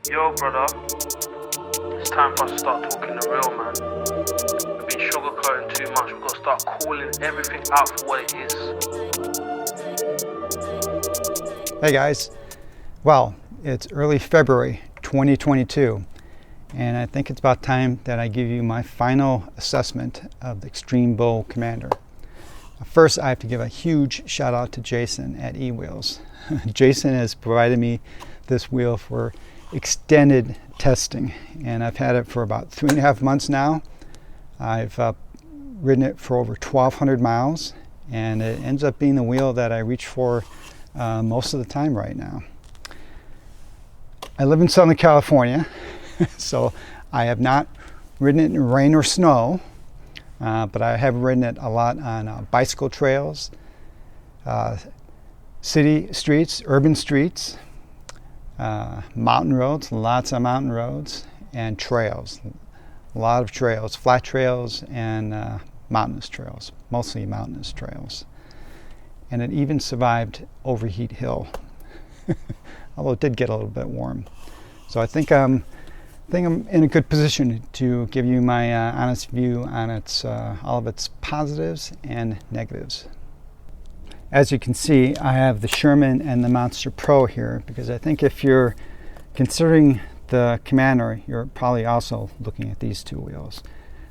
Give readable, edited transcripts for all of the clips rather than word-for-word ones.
Yo, brother, it's time for us to start talking the real, man. We've been sugarcoating too much. We've got to start calling everything out for what it is. Hey guys, well, it's early February 2022, and I think it's about time that I give you my final assessment of the Extreme Bow Commander. First, I have to give a huge shout out to Jason at eWheels. Jason has provided me this wheel for extended testing, and I've had it for about 3.5 months now. I've ridden it for over 1,200 miles, and it ends up being the wheel that I reach for most of the time right now. I live in Southern California, so I have not ridden it in rain or snow, but I have ridden it a lot on bicycle trails, city streets, urban streets, mountain roads, lots of mountain roads, and trails. A lot of trails, flat trails and mountainous trails, mostly mountainous trails. And it even survived Overheat Hill, although it did get a little bit warm. So I think I'm in a good position to give you my honest view on all of its positives and negatives. As you can see, I have the Sherman and the Monster Pro here because I think if you're considering the Commander, you're probably also looking at these two wheels.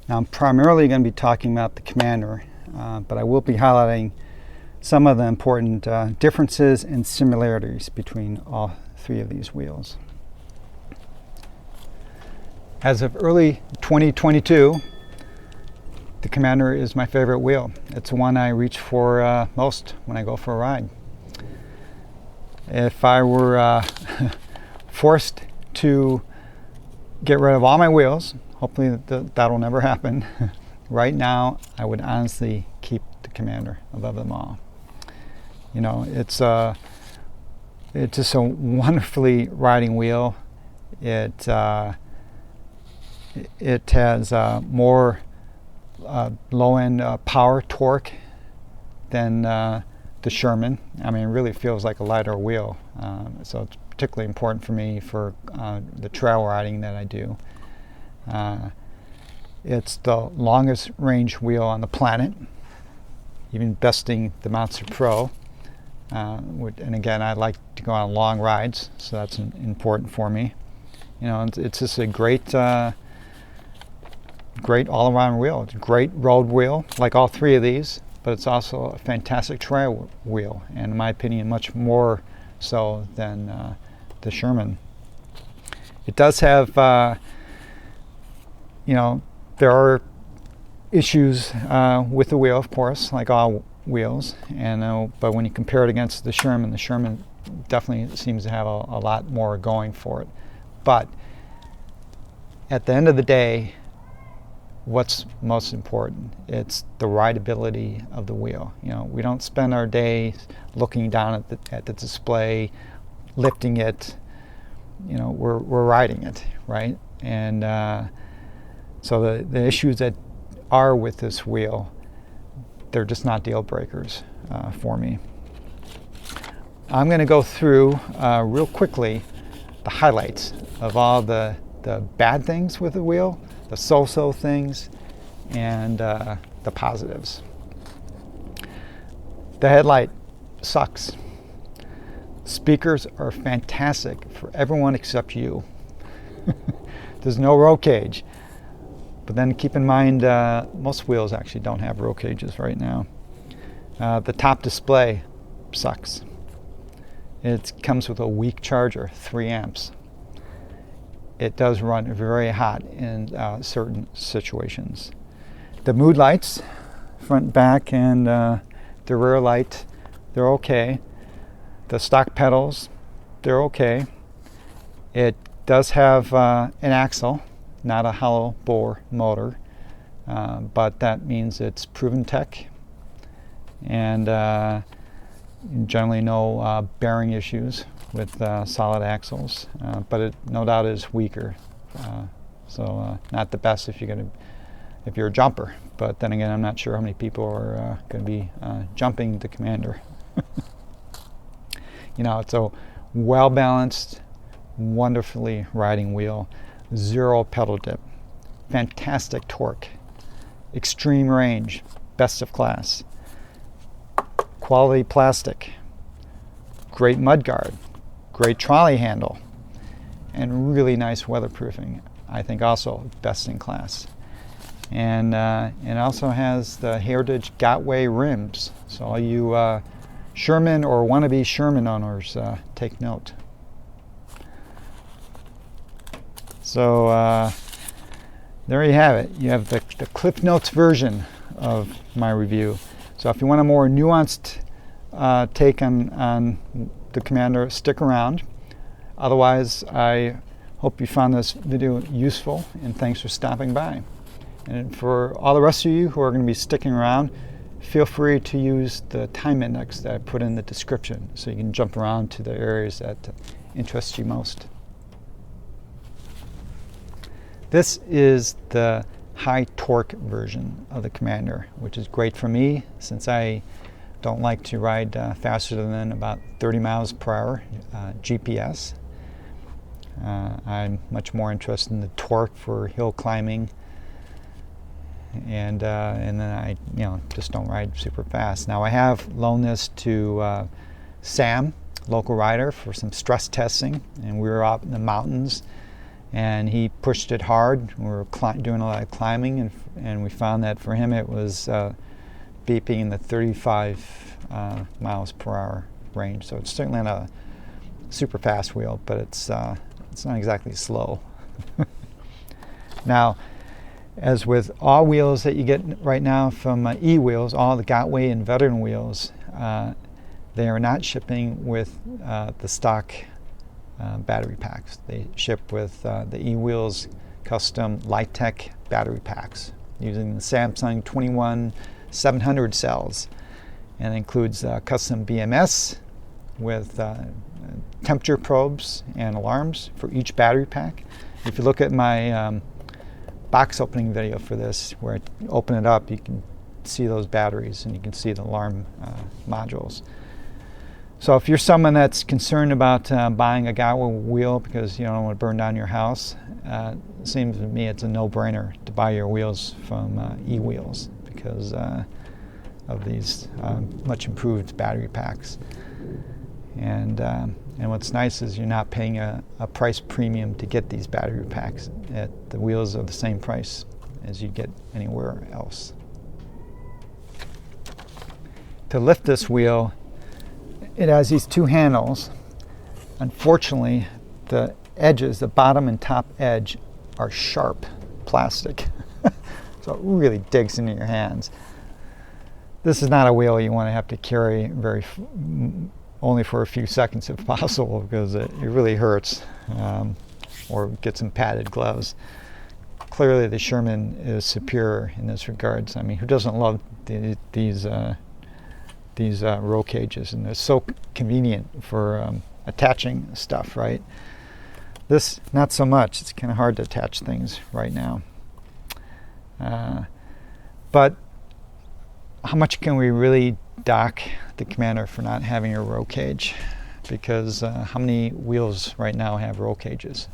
Now I'm primarily going to be talking about the Commander, but I will be highlighting some of the important differences and similarities between all three of these wheels. As of early 2022, the Commander is my favorite wheel. It's the one I reach for most when I go for a ride. If I were forced to get rid of all my wheels, hopefully that'll never happen, right now I would honestly keep the Commander above them all. You know, it's just a wonderfully riding wheel. It has more low-end power torque than the Sherman. I mean, it really feels like a lighter wheel, so it's particularly important for me for the trail riding that I do. It's the longest range wheel on the planet, even besting the Monster Pro. And again, I like to go on long rides, so that's important for me. You know, it's just a great all-around wheel. It's a great road wheel, like all three of these, but it's also a fantastic trail wheel, and in my opinion, much more so than the Sherman. It does have, you know, there are issues with the wheel, of course, like all wheels, and but when you compare it against the Sherman definitely seems to have a lot more going for it. But at the end of the day, what's most important? It's the rideability of the wheel. You know, we don't spend our day looking down at the display, lifting it. You know, we're riding it, right? And so the issues that are with this wheel, they're just not deal breakers for me. I'm going to go through real quickly the highlights of all the bad things with the wheel, the so-so things, and the positives. The headlight sucks. Speakers are fantastic for everyone except you. There's no roll cage. But then keep in mind, most wheels actually don't have roll cages right now. The top display sucks. It comes with a weak charger, 3 amps. It does run very hot in certain situations. The mood lights, front, back, and the rear light, they're okay. The stock pedals, they're okay. It does have an axle, not a hollow bore motor, but that means it's proven tech, and generally no bearing issues with solid axles, but it no doubt is weaker, so not the best if you're a jumper. But then again, I'm not sure how many people are going to be jumping the Commander. You know, it's a well-balanced, wonderfully riding wheel, 0 pedal dip, fantastic torque, extreme range, best of class, quality plastic, great mudguard, great trolley handle, and really nice weatherproofing. I think also best in class. And it also has the Heritage Gotway rims. So all you Sherman or wannabe Sherman owners, take note. So there you have it. You have the Cliff Notes version of my review. So if you want a more nuanced take on the Commander, stick around. Otherwise, I hope you found this video useful, and thanks for stopping by. And for all the rest of you who are going to be sticking around, feel free to use the time index that I put in the description so you can jump around to the areas that interest you most. This is the high torque version of the Commander, which is great for me since I don't like to ride faster than about 30 miles per hour GPS. I'm much more interested in the torque for hill climbing, and then I just don't ride super fast. Now I have loaned this to Sam, local rider, for some stress testing, and we were out in the mountains and he pushed it hard. We were doing a lot of climbing, and we found that for him it was beeping in the 35 miles per hour range. So it's certainly not a super fast wheel, but it's not exactly slow. Now, as with all wheels that you get right now from e-wheels, all the Gotway and veteran wheels, they are not shipping with the stock battery packs. They ship with the e-wheels custom Litech battery packs using the Samsung 21700 cells, and it includes custom BMS with temperature probes and alarms for each battery pack. If you look at my box opening video for this, where I open it up, you can see those batteries and you can see the alarm modules. So if you're someone that's concerned about buying a Gotway wheel because you don't want to burn down your house, it seems to me it's a no-brainer to buy your wheels from e-wheels because of these much improved battery packs. And what's nice is you're not paying a price premium to get these battery packs. The wheels are the same price as you get anywhere else. To lift this wheel, it has these two handles. Unfortunately, the edges, the bottom and top edge, are sharp plastic. So it really digs into your hands. This is not a wheel you want to have to carry only for a few seconds if possible, because it really hurts, or get some padded gloves. Clearly the Sherman is superior in this regards. I mean, who doesn't love these roll cages, and they're so convenient for attaching stuff, right? This, not so much. It's kind of hard to attach things right now. But how much can we really dock the Commander for not having a roll cage? Because how many wheels right now have roll cages?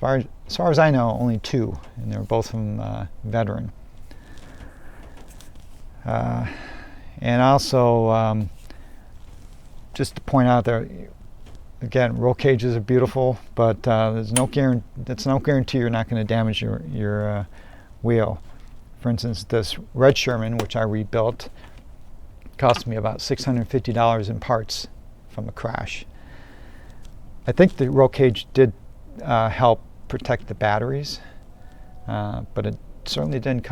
As far as I know, only 2, and they're both from Veteran. And also, just to point out there, again, roll cages are beautiful, but there's no guarantee you're not going to damage your wheel. For instance, this red Sherman, which I rebuilt, cost me about $650 in parts from a crash. I think the roll cage did help protect the batteries, but it certainly didn't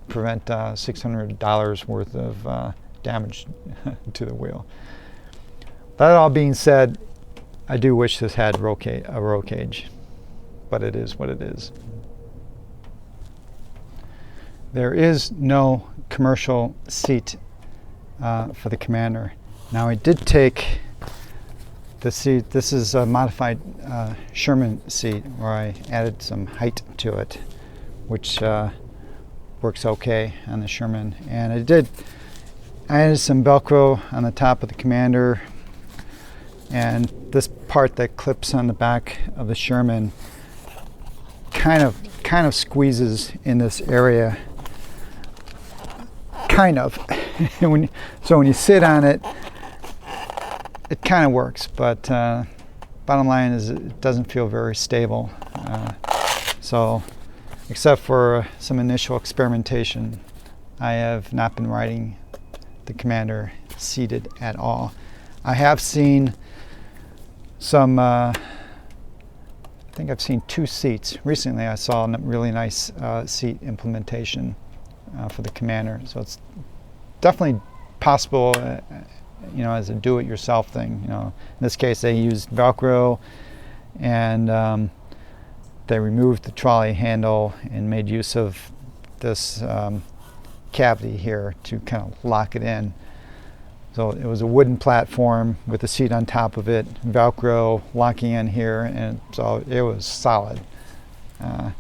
prevent $600 worth of damage to the wheel. That all being said, I do wish this had a roll cage, but it is what it is. There is no commercial seat for the Commander. Now I did take the seat. This is a modified Sherman seat where I added some height to it, which works okay on the Sherman. And I added some Velcro on the top of the Commander, And this part that clips on the back of the Sherman kind of squeezes in this area. Kind of. So when you sit on it, it kind of works, but bottom line is it doesn't feel very stable. So except for some initial experimentation, I have not been riding the Commander seated at all. I have seen some, I think I've seen 2 seats. Recently I saw a really nice seat implementation for the Commander. So it's definitely possible, as a do-it-yourself thing. In this case they used Velcro, and they removed the trolley handle and made use of this cavity here to kind of lock it in. So it was a wooden platform with a seat on top of it, Velcro locking in here, and so it was solid. So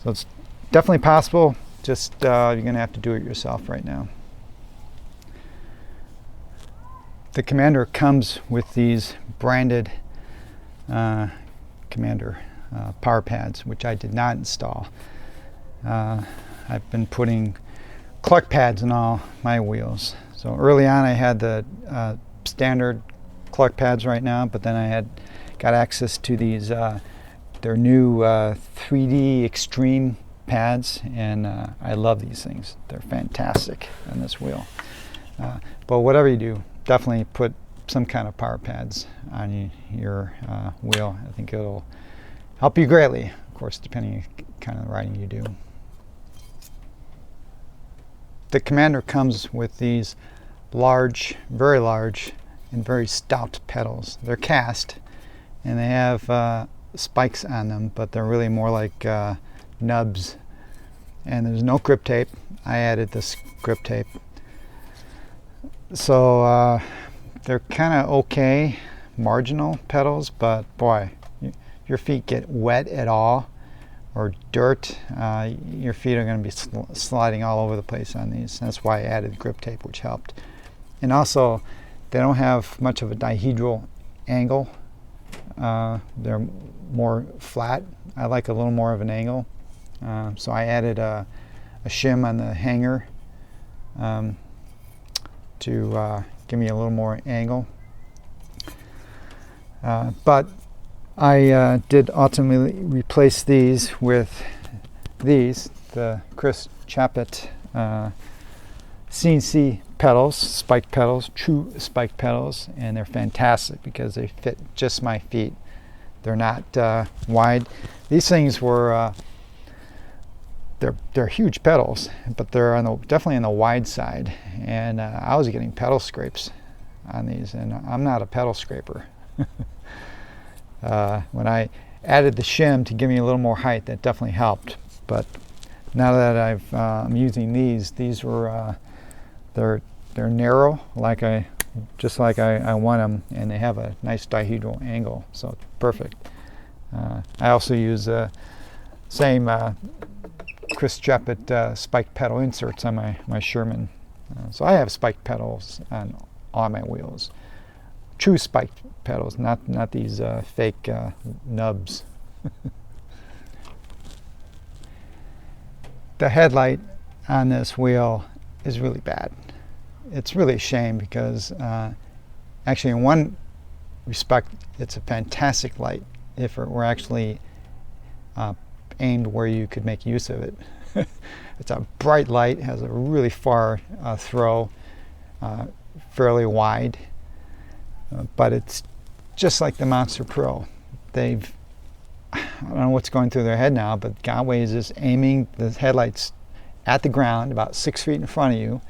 it's definitely possible, just you're going to have to do it yourself right now. The Commander comes with these branded Commander power pads, which I did not install. I've been putting Clark pads in all my wheels. So early on I had the standard Clark pads right now, but then I got access to these their new 3D Extreme pads, and I love these things. They're fantastic on this wheel. But whatever you do, definitely put some kind of power pads on your wheel. I think it'll help you greatly, of course, depending on the kind of riding you do. The Commander comes with these large, very large, and very stout pedals. They're cast, and they have spikes on them, but they're really more like nubs. And there's no grip tape. I added this grip tape. So they're kind of okay, marginal pedals, but boy, if your feet get wet at all, or dirt, your feet are going to be sliding all over the place on these. That's why I added grip tape, which helped. And also, they don't have much of a dihedral angle. They're more flat. I like a little more of an angle. So I added a shim on the hanger to give me a little more angle. But I did ultimately replace these with the Chris Chaput CNC pedals, spiked pedals, true spiked pedals, and they're fantastic because they fit just my feet. They're not wide. These things were they're huge pedals, but they're definitely on the wide side, and I was getting pedal scrapes on these, and I'm not a pedal scraper. When I added the shim to give me a little more height, that definitely helped. But now that I'm using these were they're narrow, just like I want them, and they have a nice dihedral angle, so it's perfect. I also use the same Chris Chaput spiked pedal inserts on my Sherman. So I have spiked pedals on all my wheels. True spiked pedals, not these fake nubs. The headlight on this wheel is really bad. It's really a shame because actually in one respect it's a fantastic light if it were actually aimed where you could make use of it. It's a bright light, has a really far throw, fairly wide, but it's just like the Monster Pro. I don't know what's going through their head now, but Gotway is just aiming the headlights at the ground about 6 feet in front of you.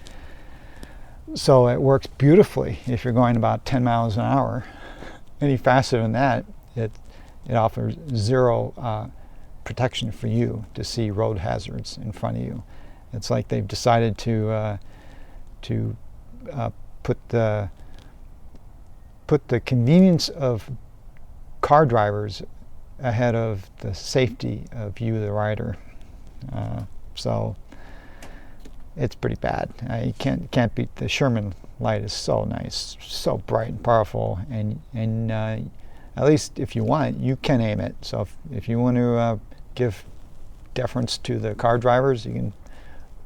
So it works beautifully if you're going about 10 miles an hour. Any faster than that, it offers zero protection for you to see road hazards in front of you. It's like they've decided to put the convenience of car drivers ahead of the safety of you, the rider. So it's pretty bad. You can't beat the Sherman light. Is so nice, so bright and powerful, and at least if you want, you can aim it. So if you want to give deference to the car drivers, you can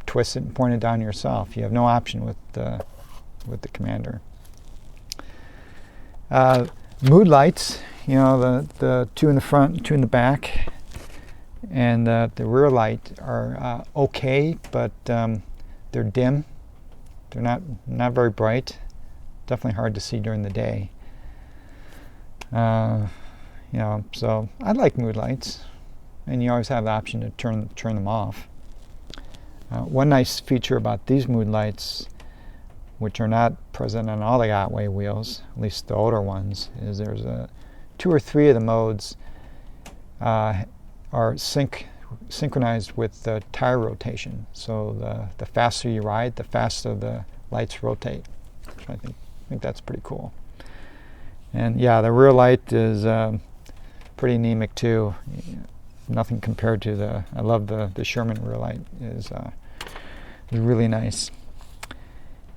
twist it and point it down yourself. You have no option with the Commander. Mood lights, the two in the front, two in the back, and the rear light are okay, but they're dim. They're not very bright. Definitely hard to see during the day. So I like mood lights, and you always have the option to turn them off. One nice feature about these mood lights, which are not present on all the Gotway wheels, at least the older ones, is there's 2 or 3 of the modes are synchronized with the tire rotation. So the faster you ride, the faster the lights rotate. So I think that's pretty cool. And yeah, the rear light is pretty anemic too. Nothing compared to I love the Sherman rear light is really nice.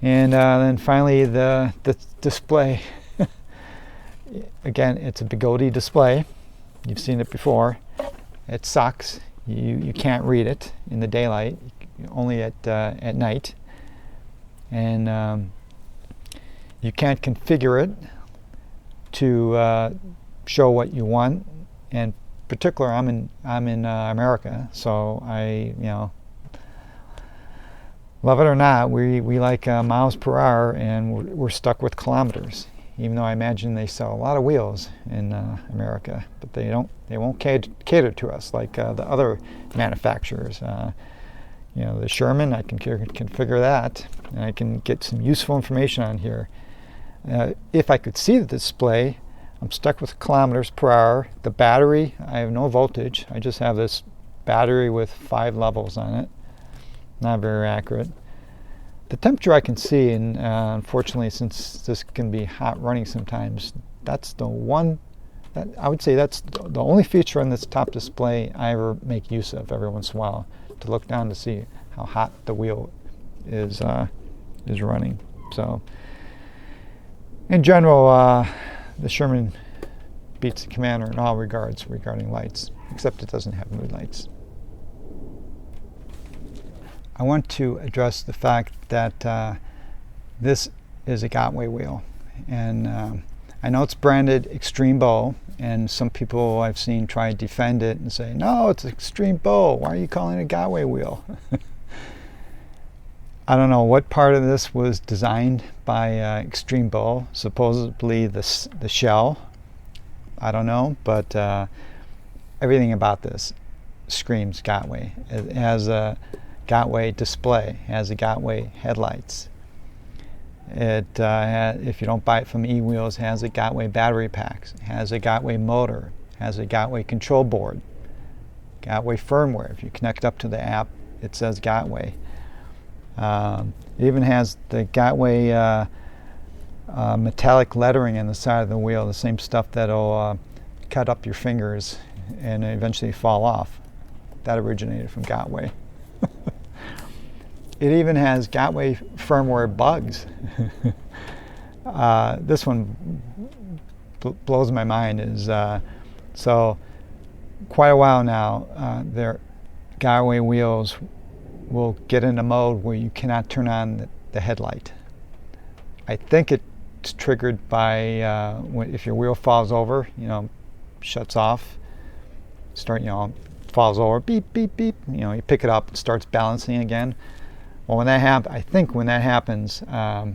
And then finally the display. Again, it's a Bigodi display. You've seen it before. It sucks. You can't read it in the daylight, only at night. And you can't configure it to show what you want. And particular, I'm in America, so love it or not, we like miles per hour, and we're stuck with kilometers. Even though I imagine they sell a lot of wheels in America, but they won't cater to us like the other manufacturers. The Sherman, I can configure that, and I can get some useful information on here. If I could see the display, I'm stuck with kilometers per hour. The battery, I have no voltage. I just have this battery with 5 levels on it. Not very accurate. The temperature I can see, and unfortunately, since this can be hot running sometimes, that's the one that I would say that's the only feature on this top display I ever make use of every once in a while, to look down to see how hot the wheel is running. So, in general, the Sherman beats the Commander in all regards regarding lights, except it doesn't have mood lights. I want to address the fact that this is a Gotway wheel, and I know it's branded Extreme Bow, and some people I've seen try to defend it and say, no, it's Extreme Bow, why are you calling it a Gotway wheel? I don't know what part of this was designed by Extreme Bow, supposedly the shell, I don't know, but everything about this screams Gotway. It has a Gotway display, has a Gotway headlights. It, if you don't buy it from eWheels, has a Gotway battery packs, has a Gotway motor, has a Gotway control board, Gotway firmware. If you connect up to the app, it says Gotway. It even has the Gotway metallic lettering on the side of the wheel, the same stuff that'll cut up your fingers and eventually fall off. That originated from Gotway. It even has Gotway firmware bugs. This one blows my mind. So quite a while now, their Gotway wheels will get in a mode where you cannot turn on the headlight. I think it's triggered by if your wheel falls over, shuts off, falls over, beep, beep, beep. You pick it up, it starts balancing again. Well, when that happens, I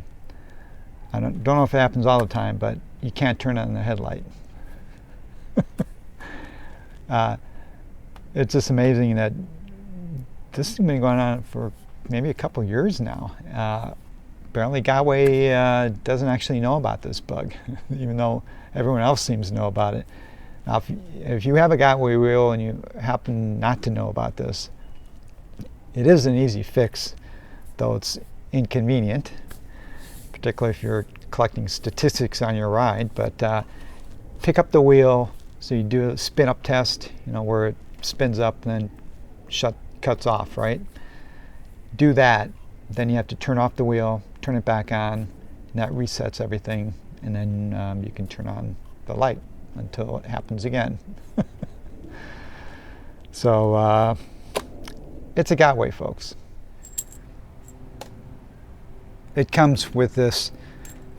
don't know if it happens all the time, but you can't turn on the headlight. It's just amazing that this has been going on for maybe a couple years now. Apparently Gotway doesn't actually know about this bug, even though everyone else seems to know about it. Now, if you have a Gotway wheel and you happen not to know about this, it is an easy fix, though it's inconvenient, particularly if you're collecting statistics on your ride. But pick up the wheel, so you do a spin-up test, where it spins up and then cuts off, right? Do that, then you have to turn off the wheel, turn it back on, and that resets everything, and then you can turn on the light until it happens again. So it's a Gotway, folks. It comes with this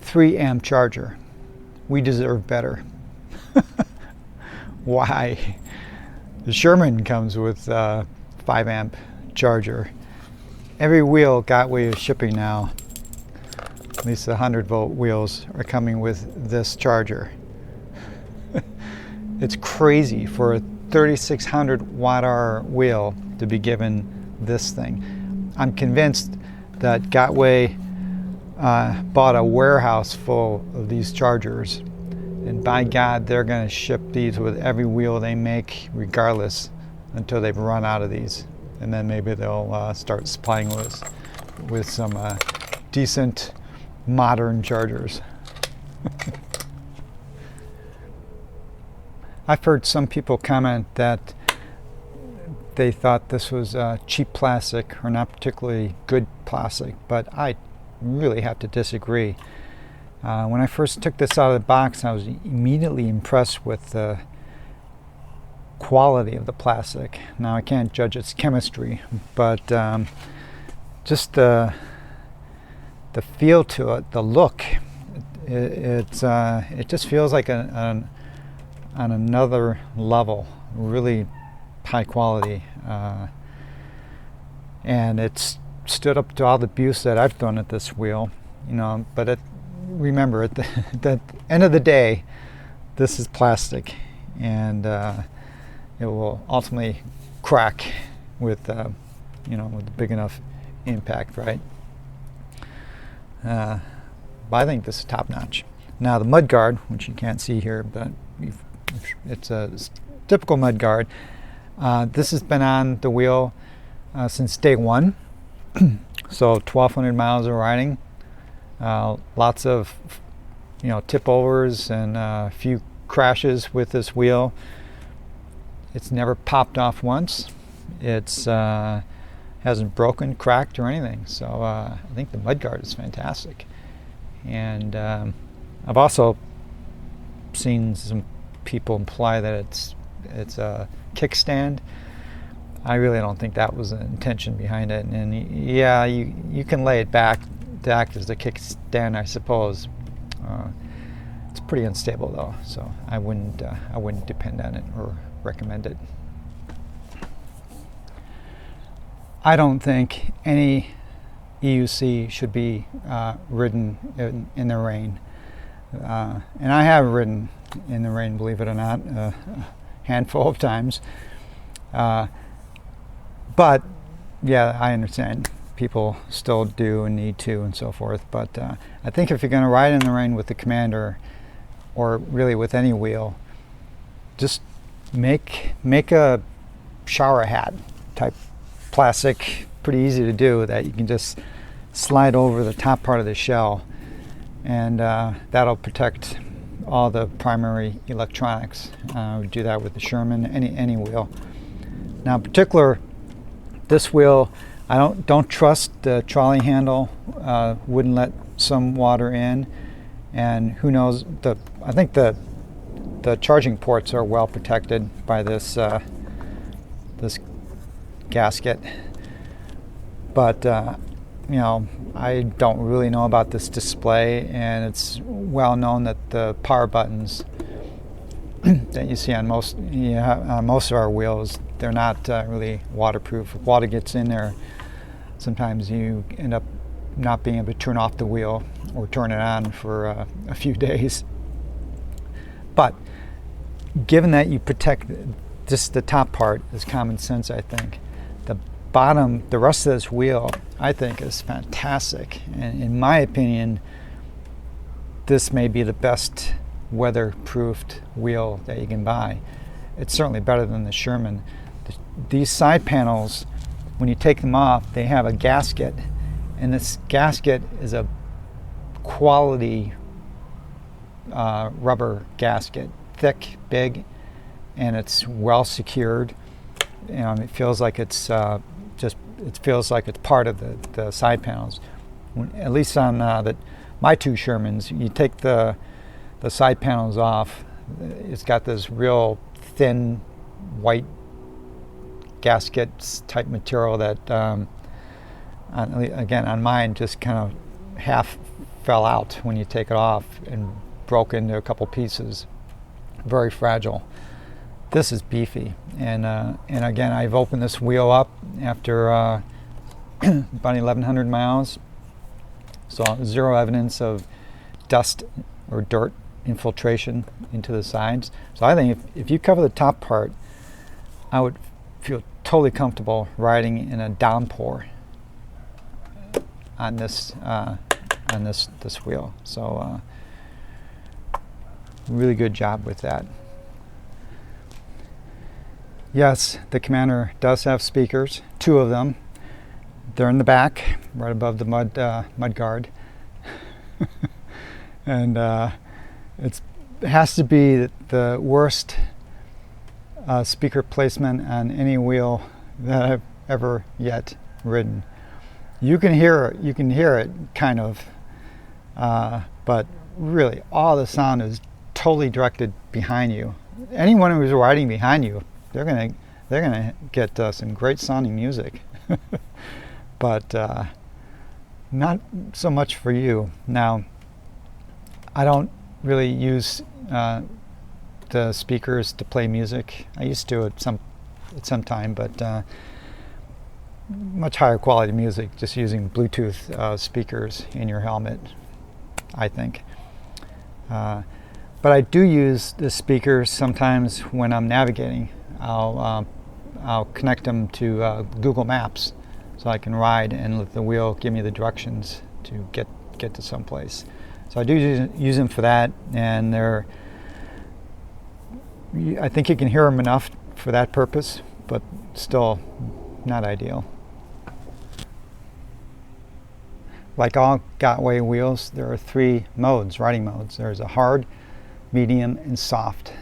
3 amp charger. We deserve better. Why? The Sherman comes with 5 amp charger. Every wheel Gotway is shipping now, at least the 100 volt wheels, are coming with this charger. It's crazy for a 3600 watt-hour wheel to be given this thing. I'm convinced that Gotway bought a warehouse full of these chargers, and by God, they're going to ship these with every wheel they make regardless until they've run out of these, and then maybe they'll start supplying us with some decent modern chargers. I've heard some people comment that they thought this was cheap plastic or not particularly good plastic, but I really have to disagree. When I first took this out of the box, I was immediately impressed with the quality of the plastic. Now I can't judge its chemistry, but just the feel to it, the look, it just feels like on another level, really high quality, and it's stood up to all the abuse that I've thrown at this wheel, you know. But remember, at the end of the day, this is plastic, and it will ultimately crack with, with a big enough impact, right? But I think this is top notch. Now the Mudguard, which you can't see here, but it's a typical Mudguard. This has been on the wheel since day one. So 1,200 miles of riding, lots of tip overs and a few crashes with this wheel. It's never popped off once. It's hasn't broken, cracked, or anything. So I think the Mudguard is fantastic. And I've also seen some people imply that it's a kickstand. I really don't think that was the intention behind it. And yeah, you can lay it back to act as a kickstand, I suppose. It's pretty unstable though, so I wouldn't depend on it or recommend it. I don't think any EUC should be ridden in the rain. And I have ridden in the rain, believe it or not, a handful of times. But yeah, I understand people still do and need to and so forth. But I think if you're going to ride in the rain with the Commander, or really with any wheel, just make a shower hat type plastic, pretty easy to do, that you can just slide over the top part of the shell, and that'll protect all the primary electronics. We do that with the Sherman, any wheel. Now, in particular, this wheel, I don't trust the trolley handle. Wouldn't let some water in, and who knows? I think the charging ports are well protected by this this gasket. But I don't really know about this display, and it's well known that the power buttons that you see on most of our wheels, they're not really waterproof. If water gets in there, sometimes you end up not being able to turn off the wheel or turn it on for a few days. But given that you protect just the top part, is common sense, I think. The bottom, the rest of this wheel, I think is fantastic. And in my opinion, this may be the best weatherproofed wheel that you can buy. It's certainly better than the Sherman. These side panels, when you take them off, they have a gasket, and this gasket is a quality rubber gasket, thick, big, and it's well secured. It feels like it's just it feels like it's part of the side panels. At least on my two Shermans, you take the side panels off, it's got this real thin white gasket type material that again on mine just kind of half fell out when you take it off and broke into a couple pieces. Very fragile. This is beefy, and again I've opened this wheel up after about 1,100 miles, so zero evidence of dust or dirt infiltration into the sides. So I think if you cover the top part, I would feel totally comfortable riding in a downpour on this wheel. So really good job with that. Yes, the Commander does have speakers, 2 of them. They're in the back, right above the Mudguard. And it has to be the worst speaker placement on any wheel that I've ever yet ridden. You can hear it kind of, but really all the sound is totally directed behind you. Anyone who's riding behind you, they're gonna get some great sounding music, but not so much for you. Now, I don't really use the speakers to play music. I used to at some time, but much higher quality music just using Bluetooth speakers in your helmet, I think. But I do use the speakers sometimes when I'm navigating. I'll connect them to Google Maps so I can ride and let the wheel give me the directions to get to someplace. So I do use them for that, and I think you can hear them enough for that purpose, but still not ideal. Like all Gotway wheels, there are 3 modes, riding modes. There's a hard, medium, and soft.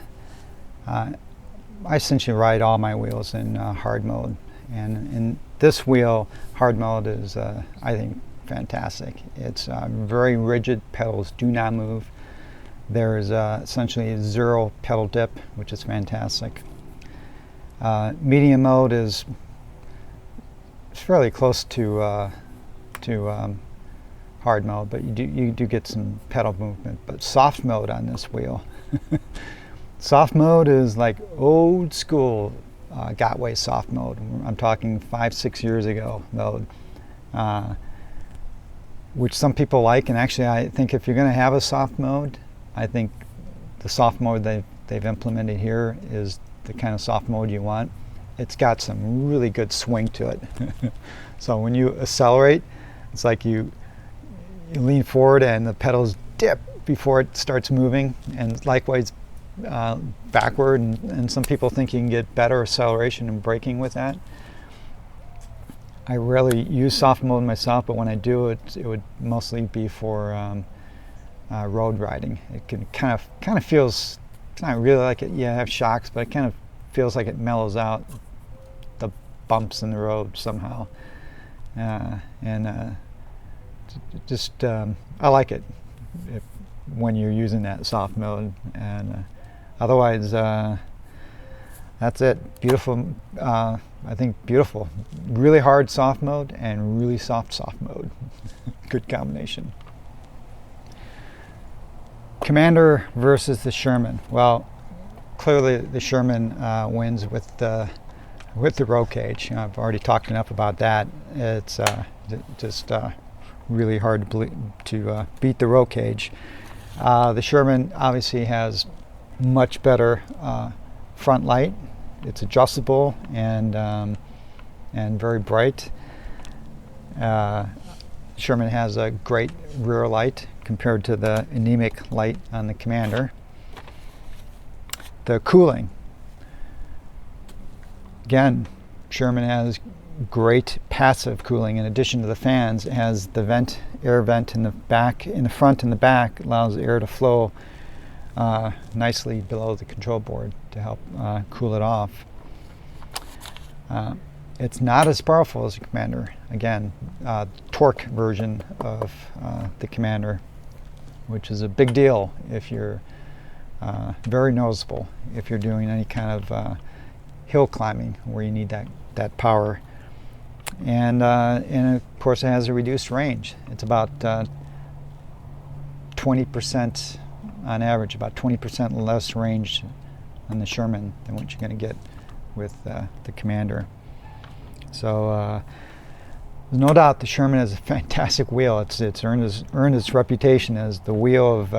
I essentially ride all my wheels in hard mode, and in this wheel, hard mode is, I think, fantastic. It's very rigid. Pedals do not move. There's essentially 0 pedal dip, which is fantastic. Medium mode is fairly close to hard mode, but you do get some pedal movement. But soft mode on this wheel, soft mode is like old school Gotway soft mode. I'm talking 5-6 years ago mode, which some people like. And actually, I think if you're going to have a soft mode, I think the soft mode they've implemented here is the kind of soft mode you want. It's got some really good swing to it. So when you accelerate, it's like you lean forward and the pedals dip before it starts moving, and likewise backward, and some people think you can get better acceleration and braking with that. I rarely use soft mode myself, but when I do, it would mostly be for road riding. It can kind of feels, it's not really like it. Yeah, I have shocks, but it kind of feels like it mellows out the bumps in the road somehow, and just I like it when you're using that soft mode. And otherwise, that's it. Beautiful. I think beautiful. Really hard soft mode and really soft mode. Good combination. Commander versus the Sherman. Well, clearly the Sherman wins with the roll cage. I've already talked enough about that. It's just really hard to beat the roll cage. The Sherman obviously has much better front light. It's adjustable and very bright. Sherman has a great rear light compared to the anemic light on the Commander. The cooling. Again, Sherman has great passive cooling. In addition to the fans, it has the air vent in the back, in the front and the back, allows air to flow nicely below the control board to help cool it off. It's not as powerful as the Commander. Again, torque version of the Commander, which is a big deal if you're very noticeable if you're doing any kind of hill climbing where you need that power. And of course it has a reduced range. It's about 20% on average, about 20% less range on the Sherman than what you're going to get with the Commander. So there's no doubt the Sherman is a fantastic wheel. It's earned its reputation as the wheel of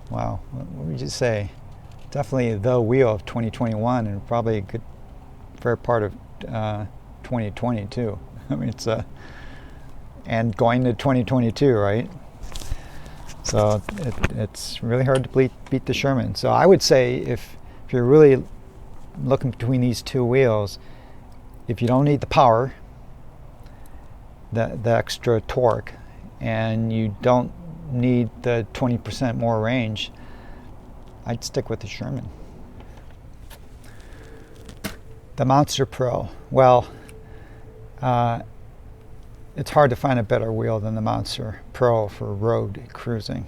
wow, what would you say? Definitely the wheel of 2021, and probably a good fair part of 2020 too. I mean, it's and going to 2022, right? So it's really hard to beat the Sherman. So I would say if you're really looking between these two wheels, if you don't need the power, the extra torque, and you don't need the 20% more range, I'd stick with the Sherman. The Monster Pro. Well, it's hard to find a better wheel than the Monster Pro for road cruising.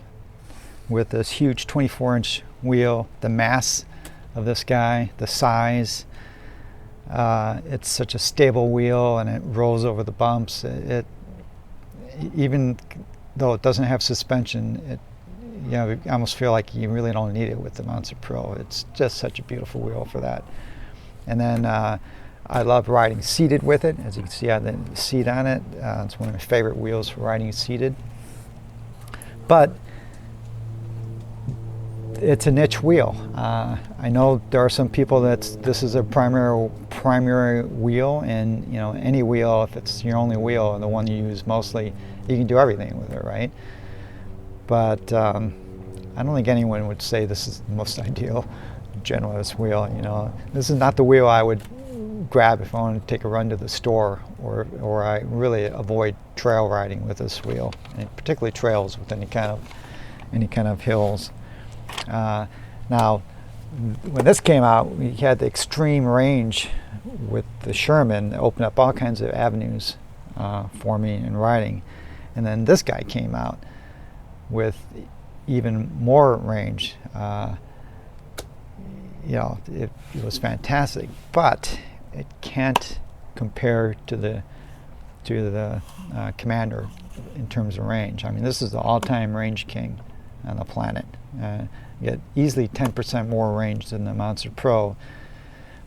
With this huge 24-inch wheel, the mass of this guy, the size, it's such a stable wheel, and it rolls over the bumps. Even though it doesn't have suspension, I almost feel like you really don't need it with the Monster Pro. It's just such a beautiful wheel for that. And then I love riding seated with it. As you can see, I have the seat on it. It's one of my favorite wheels for riding seated. But it's a niche wheel. I know there are some people this is a primary wheel, and any wheel, if it's your only wheel and the one you use mostly, you can do everything with it, right? But I don't think anyone would say this is the most ideal generalist wheel. This is not the wheel I would grab if I want to take a run to the store, or I really avoid trail riding with this wheel, and particularly trails with any kind of hills. Now, when this came out, we had the extreme range with the Sherman that opened up all kinds of avenues for me in riding, and then this guy came out with even more range. It was fantastic, but it can't compare to the Commander in terms of range. I mean, this is the all-time range king on the planet. You get easily 10% more range than the Monster Pro,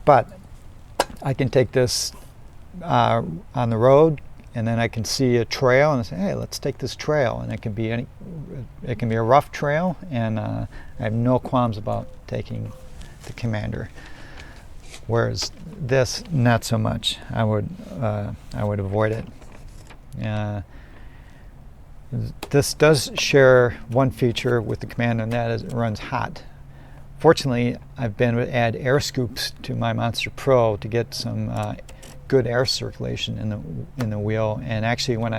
but I can take this on the road, and then I can see a trail and say, hey, let's take this trail, and it can be a rough trail, and I have no qualms about taking the Commander. Whereas this, not so much. I would avoid it. This does share one feature with the Commander, and that is it runs hot. Fortunately, I've been able to add air scoops to my Monster Pro to get some good air circulation in the wheel. And actually, when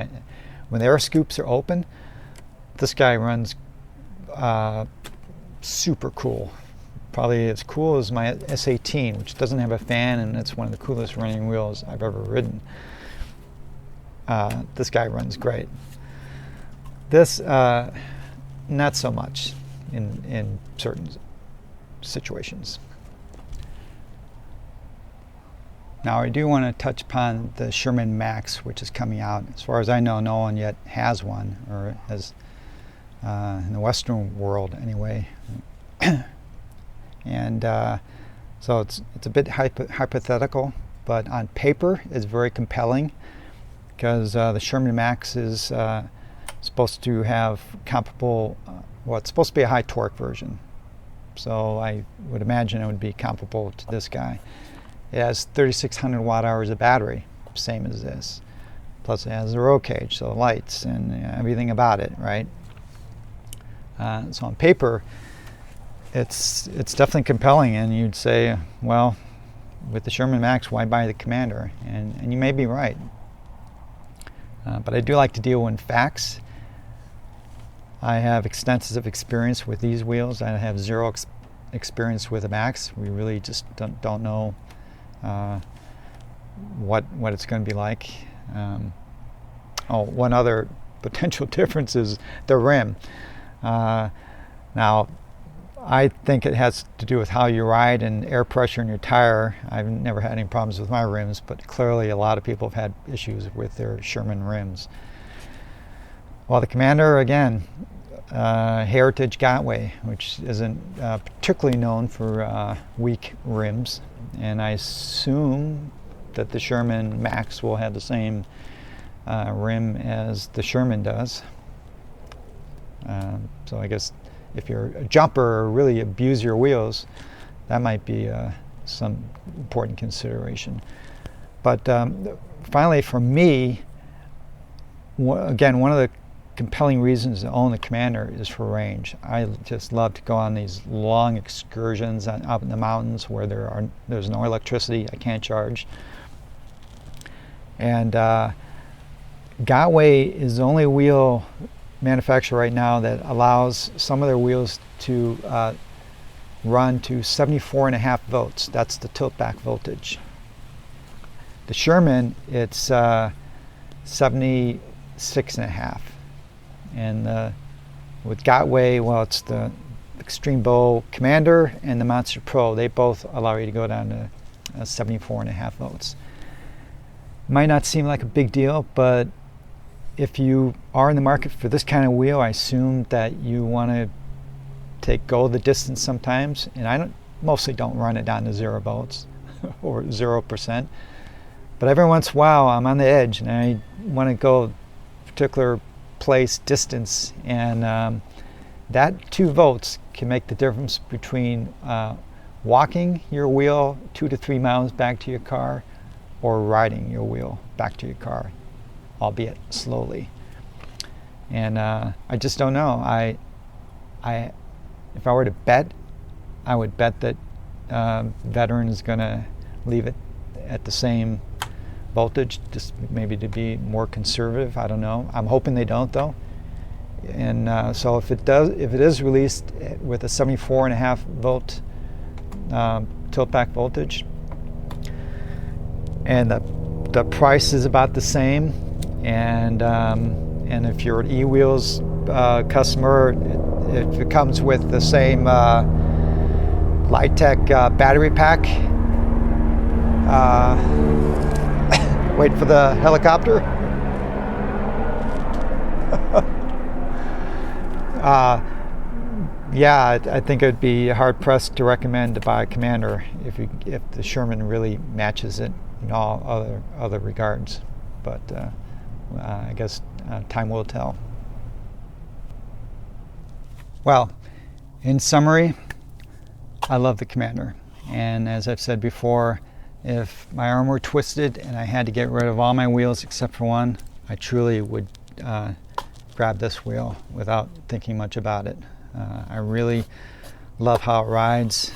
the air scoops are open, this guy runs super cool. Probably as cool as my S18, which doesn't have a fan, and it's one of the coolest running wheels I've ever ridden. This guy runs great. This, not so much in certain situations. Now, I do want to touch upon the Sherman Max, which is coming out. As far as I know, no one yet has one, or has in the Western world anyway. And so it's a bit hypothetical, but on paper it's very compelling, because the Sherman Max is supposed to have comparable, it's supposed to be a high torque version. So I would imagine it would be comparable to this guy. It has 3,600 watt hours of battery, same as this. Plus it has a roll cage, so lights and everything about it, right? So on paper, it's definitely compelling, and you'd say, well, with the Sherman Max, why buy the Commander? And you may be right. But I do like to deal in facts. I have extensive experience with these wheels. I have zero experience with a Max. We really just don't know what it's going to be like. One other potential difference is the rim. Now, I think it has to do with how you ride and air pressure in your tire. I've never had any problems with my rims, but clearly a lot of people have had issues with their Sherman rims. Well, the Commander, again, Heritage Gotway, which isn't particularly known for weak rims, and I assume that the Sherman Max will have the same rim as the Sherman does. So I guess if you're a jumper or really abuse your wheels, that might be some important consideration. But finally, for me, again, one of the compelling reasons to own the Commander is for range. I just love to go on these long excursions up in the mountains where there's no electricity, I can't charge. And Gotway is the only wheel manufacturer right now that allows some of their wheels to run to 74.5 volts. That's the tilt back voltage. The Sherman, it's 76.5. And with Gotway, well, it's the Extreme Bow Commander and the Monster Pro. They both allow you to go down to 74.5 volts. Might not seem like a big deal, but if you are in the market for this kind of wheel, I assume that you want to go the distance sometimes. And I mostly don't run it down to 0 volts or 0%. But every once in a while, I'm on the edge and I want to go a particular place, distance, and that 2 volts can make the difference between walking your wheel 2 to 3 miles back to your car or riding your wheel back to your car, albeit slowly. And I just don't know. If I were to bet, I would bet that Veteran is going to leave it at the same voltage, just maybe to be more conservative. I don't know. I'm hoping they don't, though. And so if it is released with a 74.5 volt tilt back voltage, and the price is about the same, and if you're an eWheels customer, if it comes with the same Litec battery pack, wait for the helicopter. Yeah, I think it would be hard pressed to recommend to buy a Commander if the Sherman really matches it in all other regards. But I guess time will tell. Well, in summary, I love the Commander, and as I've said before, if my arm were twisted and I had to get rid of all my wheels except for one, I truly would grab this wheel without thinking much about it. I really love how it rides.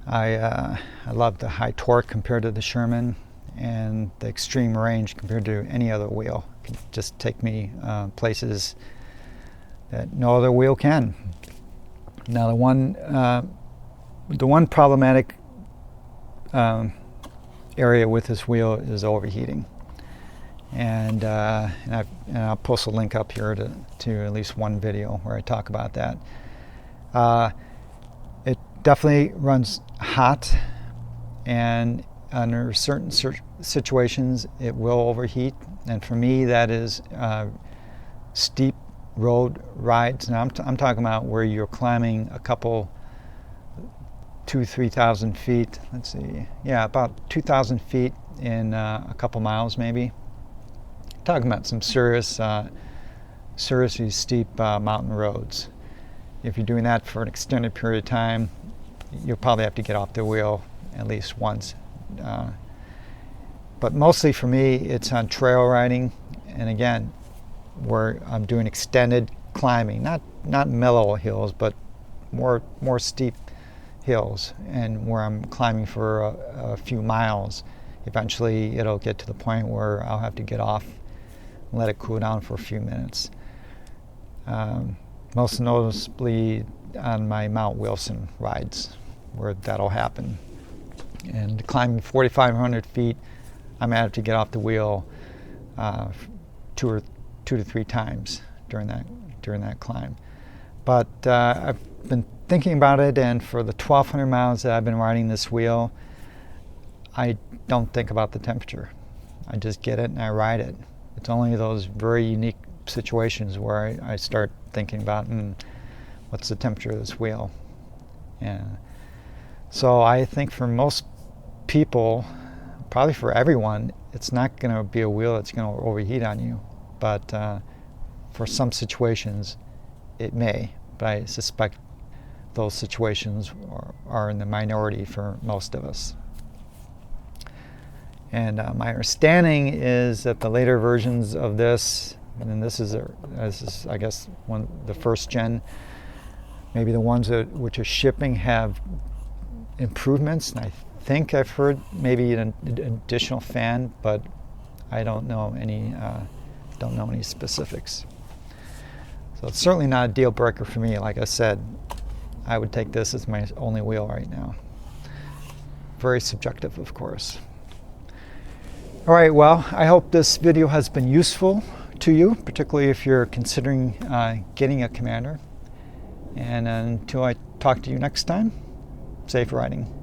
I love the high torque compared to the Sherman and the extreme range compared to any other wheel. It can just take me places that no other wheel can. Now the one problematic area with this wheel is overheating, and I'll post a link up here to at least one video where I talk about that. It definitely runs hot, and under certain situations it will overheat, and for me that is steep road rides. Now I'm talking about where you're climbing a couple 2,000-3,000 feet. Let's see, yeah, about 2,000 feet in a couple miles maybe. Talking about some seriously steep mountain roads. If you're doing that for an extended period of time, you'll probably have to get off the wheel at least once. But mostly for me, it's on trail riding, and again, where I'm doing extended climbing, not mellow hills, but more steep hills, and where I'm climbing for a few miles. Eventually it'll get to the point where I'll have to get off and let it cool down for a few minutes. Most noticeably on my Mount Wilson rides, where that'll happen. And climbing 4,500 feet I might have to get off the wheel 2 to 3 times during that climb. But I've been thinking about it, and for the 1,200 miles that I've been riding this wheel, I don't think about the temperature. I just get it and I ride it. It's only those very unique situations where I start thinking about, what's the temperature of this wheel? And so I think for most people, probably for everyone, it's not going to be a wheel that's going to overheat on you. But for some situations, it may. But I suspect those situations are in the minority for most of us. And my understanding is that the later versions of this, and this is I guess the first gen, maybe the ones which are shipping have improvements. And I think I've heard maybe an additional fan, but I don't know any specifics. So it's certainly not a deal breaker for me. Like I said, I would take this as my only wheel right now. Very subjective, of course. All right, well, I hope this video has been useful to you, particularly if you're considering getting a Commander. And until I talk to you next time, safe riding.